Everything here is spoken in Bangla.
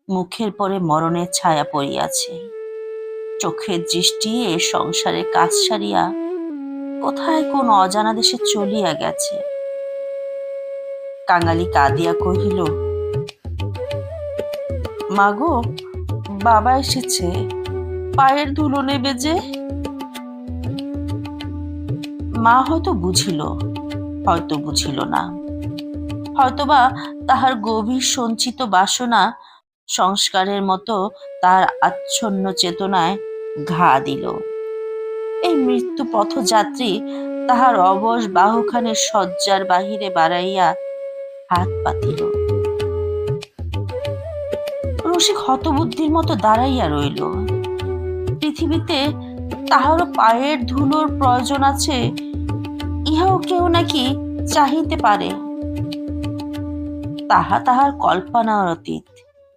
মুখের পরে মরণের ছায়া পড়িয়াছে। চোখের দৃষ্টি এ সংসারে কাজ সারিয়া কোথায় কোন অজানা দেশে চলিয়া গেছে। কাঙালি কাঁদিয়া কহিল, মাগো, বাবা এসেছে, পায়ের ধুলো নেবে যে। মা হয়তো বুঝিল, হয়তো বুঝিল না। হয়তোবা তাহার গভীর সঞ্চিত বাসনা সংস্কারের মতো তার আচ্ছন্ন চেতনায় ঘা দিল। এই মৃত্যু পথযাত্রী তাহার অবশ বাহুখানে শয্যার বাহিরে বাড়াইয়া হাত পাতিল। রসিক হতবুদ্ধির মতো দাঁড়াইয়া রইল। পৃথিবীতে তাহারও পায়ের ধুলোর প্রয়োজন আছে, ইহাও কেউ নাকি চাহিতে পারে। তাহা তাহার কল্পনার অতীত।